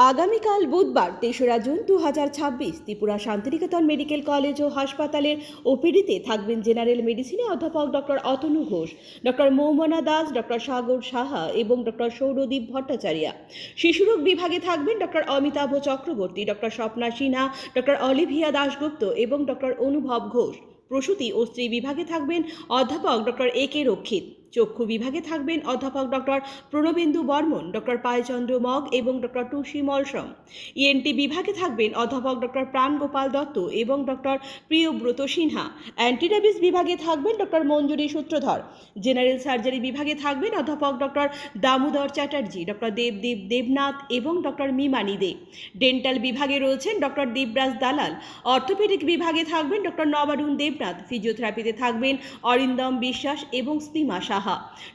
আগামীকাল বুধবার ৩রা June ২০২৬ Tripura Santiniketan medical college ও হাসপাতালের ওপিডিতে থাকবেন জেনারেল মেডিসিনে অধ্যাপক doctor Atanu Ghosh, doctor Moumana Das, doctor Sagar Saha এবং ডক্টর সৌরদীপ ভট্টাচার্য। শিশুরোগ বিভাগে থাকবেন doctor Amitabha Chakraborty, doctor Swapna Sinha, doctor Olivia Dasgupta এবং ডক্টর অনুভব ঘোষ। প্রসূতি ও স্ত্রী বিভাগে থাকবেন অধ্যাপক ডক্টর এ.কে. রক্ষিত। চক্ষু বিভাগে থাকবেন অধ্যাপক ডক্টর প্রণবেন্দু বর্মন, ডক্টর পায়চন্দ্র মগ এবং ডক্টর টুসি মলসম। ইএনটি বিভাগে থাকবেন অধ্যাপক ডক্টর প্রাণগোপাল দত্ত এবং ডক্টর প্রিয়ব্রত সিনহা। অ্যান্টিডায়াবিস বিভাগে থাকবেন ডক্টর মঞ্জুরি সূত্রধর। জেনারেল সার্জারি বিভাগে থাকবেন অধ্যাপক ডক্টর দামোদর চ্যাটার্জি, ডক্টর দেবদীপ দেবনাথ এবং ডক্টর মিমানি দে। ডেন্টাল বিভাগে রয়েছেন ডক্টর দেবরাজ দালাল। অর্থোপেডিক বিভাগে থাকবেন ডক্টর নবারুণ দেবনাথ। ফিজিওথেরাপিতে থাকবেন অরিন্দম বিশ্বাস এবং স্তিমা সাহা।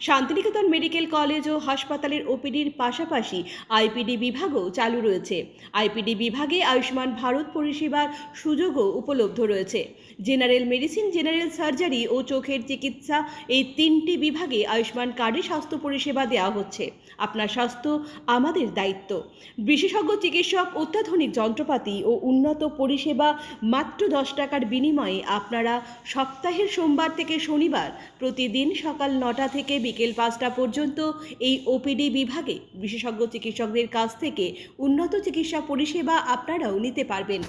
শান্তিনিকেতন মেডিকেল কলেজ ও হাসপাতালের ওপিডির পাশাপাশি আইপিডি বিভাগও চালু রয়েছে। আইপিডি বিভাগে আয়ুষ্মান ভারত পরিষেবার সুযোগও উপলব্ধ রয়েছে। জেনারেল মেডিসিন, জেনারেল সার্জারি ও চোখের চিকিৎসা, এই তিনটি বিভাগে আয়ুষ্মান কার্ডে স্বাস্থ্য পরিষেবা দেওয়া হচ্ছে। আপনার স্বাস্থ্য আমাদের দায়িত্ব। বিশেষজ্ঞ চিকিৎসক, অত্যাধুনিক যন্ত্রপাতি ও উন্নত পরিষেবা মাত্র 10 টাকার বিনিময়ে আপনারা সপ্তাহের সোমবার থেকে শনিবার প্রতিদিন সকাল 9টা থেকে বিকেল 5টা পর্যন্ত এই ওপিডি বিভাগে বিশেষজ্ঞ চিকিৎসকদের কাছ থেকে উন্নত চিকিৎসা পরিষেবা আপনারাও নিতে পারবেন।